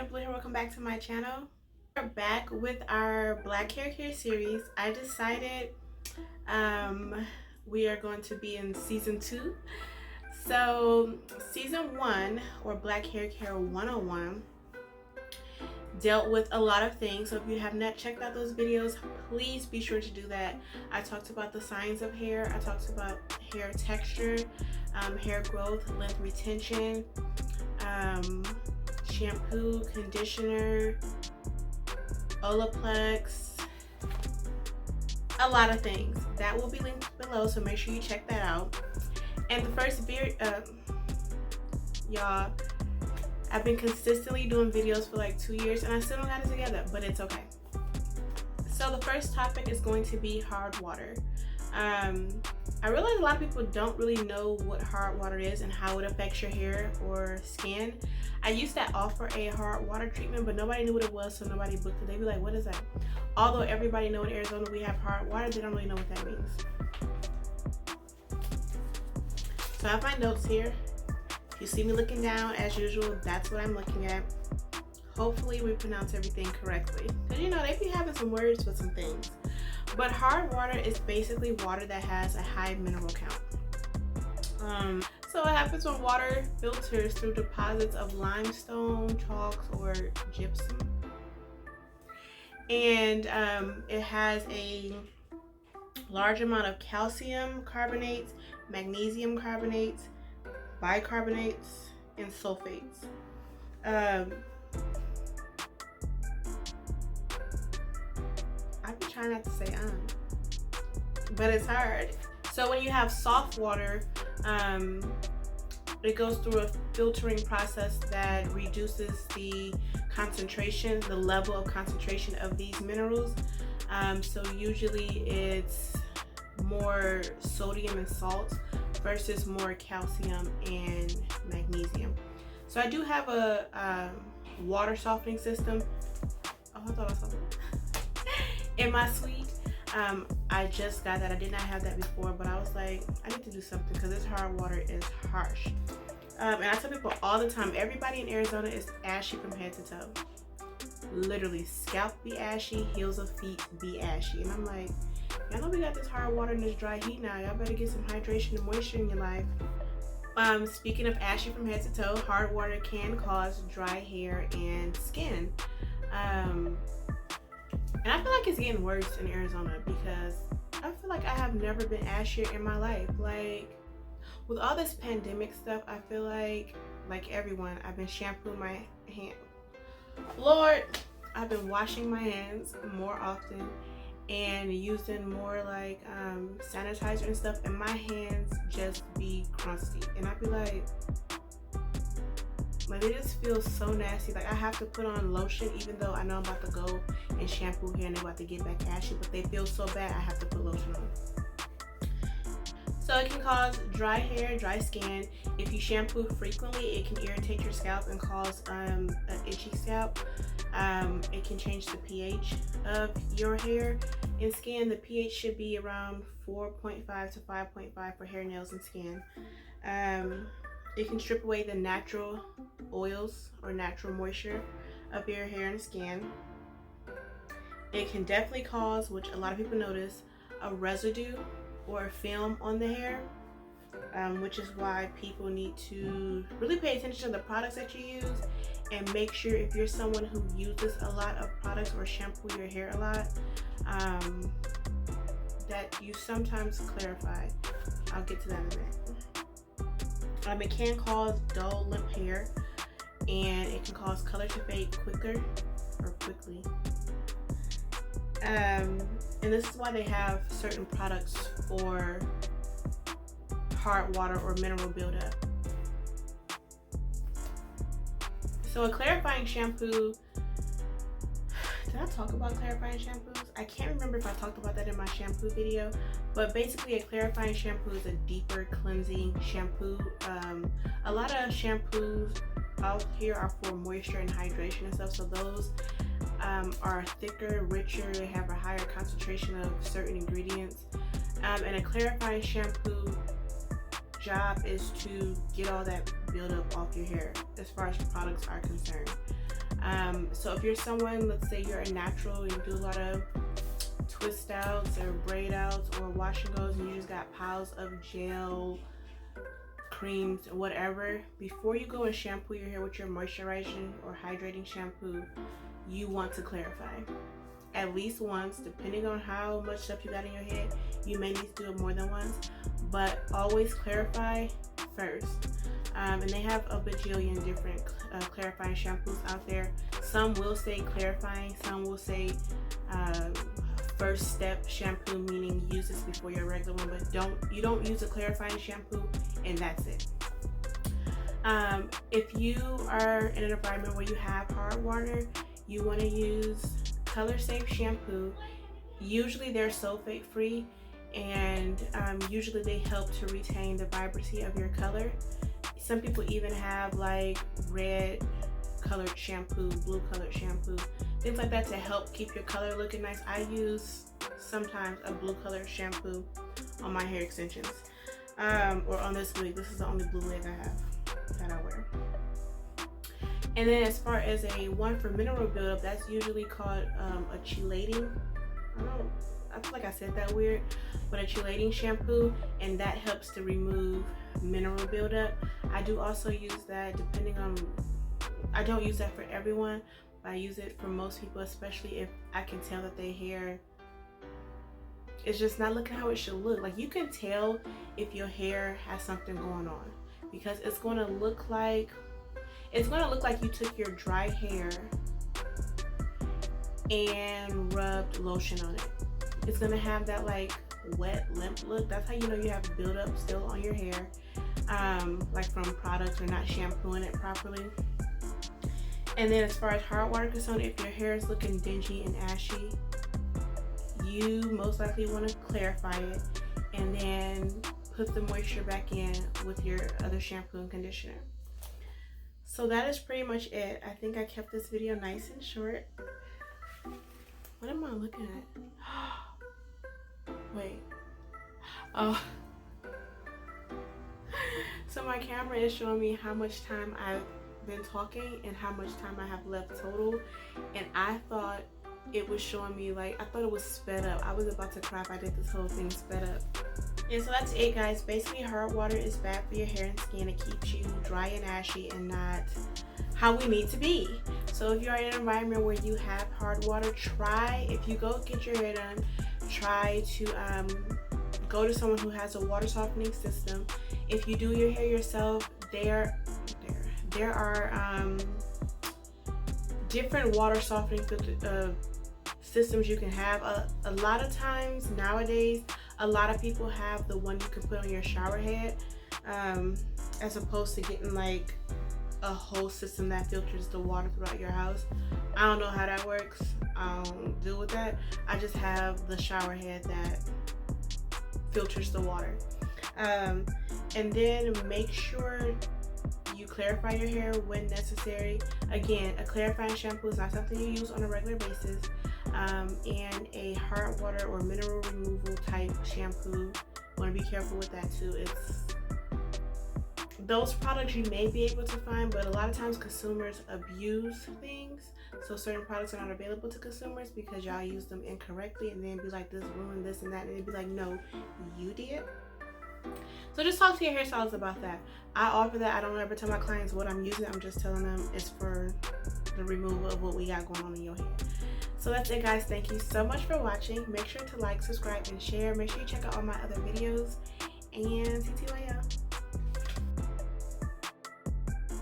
Jenna Blue here. Welcome back to my channel. We're back with our black hair care series. I decided we are going to be in season 2. So season 1, or Black Hair Care 101, dealt with a lot of things. So if you have not checked out those videos, please be sure to do that. I talked about the signs of hair. I talked about hair texture, hair growth, length retention, shampoo, conditioner, Olaplex, a lot of things. That will be linked below, so make sure you check that out. And the first video, y'all, I've been consistently doing videos for like 2 years and I still don't got it together, but it's okay. So the first topic is going to be hard water. I realize a lot of people don't really know what hard water is and how it affects your hair or skin. I used to offer a hard water treatment, but nobody knew what it was, so nobody booked it. They'd be like, what is that? Although everybody know in Arizona we have hard water, they don't really know what that means. So I have my notes here. If you see me looking down, as usual, that's what I'm looking at. Hopefully we pronounce everything correctly. Because you know, they be having some words with some things. But hard water is basically water that has a high mineral count. So it happens when water filters through deposits of limestone, chalks, or gypsum. And it has a large amount of calcium carbonates, magnesium carbonates, bicarbonates, and sulfates. I've been trying not to say but it's hard. So when you have soft water, it goes through a filtering process that reduces the concentration, the level of concentration of these minerals. So usually it's more sodium and salt versus more calcium and magnesium. So I do have a water softening system. Oh, I thought I saw that. In my suite. I just got that. I did not have that before, but I was like, I need to do something because this hard water is harsh. And I tell people all the time, everybody in Arizona is ashy from head to toe. Literally, scalp be ashy, heels of feet be ashy. And I'm like, y'all know we got this hard water and this dry heat now. Y'all better get some hydration and moisture in your life. Speaking of ashy from head to toe, hard water can cause dry hair and skin. And I feel like it's getting worse in Arizona because I feel like I have never been ashier in my life. Like, with all this pandemic stuff, I feel like everyone, I've been shampooing my hand. Lord, I've been washing my hands more often and using more like sanitizer and stuff, and my hands just be crusty. And I be like they just feel so nasty. Like I have to put on lotion even though I know I'm about to go and shampoo hair and they're about to get back ashy, but they feel so bad I have to put lotion on. So it can cause dry hair, dry skin. If you shampoo frequently, it can irritate your scalp and cause an itchy scalp. It can change the pH of your hair and skin. The pH should be around 4.5 to 5.5 for hair, nails, and skin. It can strip away the natural oils or natural moisture of your hair and skin. It can definitely cause, which a lot of people notice, a residue or a film on the hair, which is why people need to really pay attention to the products that you use and make sure if you're someone who uses a lot of products or shampoo your hair a lot, that you sometimes clarify. I'll get to that in a minute. It can cause dull limp hair, and it can cause color to fade quickly. And this is why they have certain products for hard water or mineral buildup. So a clarifying shampoo, did I talk about clarifying shampoos? I can't remember if I talked about that in my shampoo video, but basically a clarifying shampoo is a deeper cleansing shampoo. A lot of shampoos out here are for moisture and hydration and stuff, so those are thicker, richer, they have a higher concentration of certain ingredients. And a clarifying shampoo job is to get all that buildup off your hair as far as products are concerned. So if you're someone, let's say you're a natural, you do a lot of twist outs or braid outs or wash and goes, and you just got piles of gel, creams, whatever, before you go and shampoo your hair with your moisturizing or hydrating shampoo, you want to clarify at least once. Depending on how much stuff you got in your head, you may need to do it more than once, but always clarify first. And they have a bajillion different clarifying shampoos out there. Some will say clarifying, some will say first step shampoo, meaning use this before your regular one, but you don't use a clarifying shampoo and that's it. If you are in an environment where you have hard water, you want to use Color Safe shampoo. Usually they're sulfate free, and usually they help to retain the vibrancy of your color. Some people even have like red colored shampoo, blue colored shampoo, things like that to help keep your color looking nice. I use sometimes a blue colored shampoo on my hair extensions, or on this wig. This is the only blue wig I have that I wear. And then as far as a one for mineral buildup, that's usually called a chelating. I feel like I said that weird, but a chelating shampoo, and that helps to remove mineral buildup. I do also use that depending on, I don't use that for everyone, but I use it for most people, especially if I can tell that their hair is just not looking how it should look. Like, you can tell if your hair has something going on, because it's going to look like you took your dry hair and rubbed lotion on it. It's going to have that like wet, limp look. That's how you know you have buildup still on your hair, like from products or not shampooing it properly. And then as far as hard water is concerned, if your hair is looking dingy and ashy, you most likely want to clarify it and then put the moisture back in with your other shampoo and conditioner. So that is pretty much it. I think I kept this video nice and short. What am I looking at? Wait. Oh. So my camera is showing me how much time I've been talking and how much time I have left total. And I thought it was showing me, like, I thought it was sped up. I was about to cry if I did this whole thing sped up. And so that's it, guys. Basically, hard water is bad for your hair and skin. It keeps you dry and ashy and not how we need to be. So if you're in an environment where you have hard water, try, if you go get your hair done, try to go to someone who has a water softening system. If you do your hair yourself, there are different water softening systems you can have. A lot of times nowadays, a lot of people have the one you can put on your shower head, as opposed to getting like a whole system that filters the water throughout your house. I don't know how that works. I don't deal with that. I just have the shower head that filters the water. And then make sure you clarify your hair when necessary. Again, a clarifying shampoo is not something you use on a regular basis. And a hard water or mineral removal type shampoo, want to be careful with that too. It's those products you may be able to find, but a lot of times consumers abuse things, so certain products are not available to consumers because y'all use them incorrectly, and then be like, this ruined this and that, and they'd be like, no, you did. So just talk to your hairstylist about that. I offer that. I don't ever tell my clients what I'm using. I'm just telling them it's for the removal of what we got going on in your hair. So that's it, guys. Thank you so much for watching. Make sure to like, subscribe, and share. Make sure you check out all my other videos, and TTYL.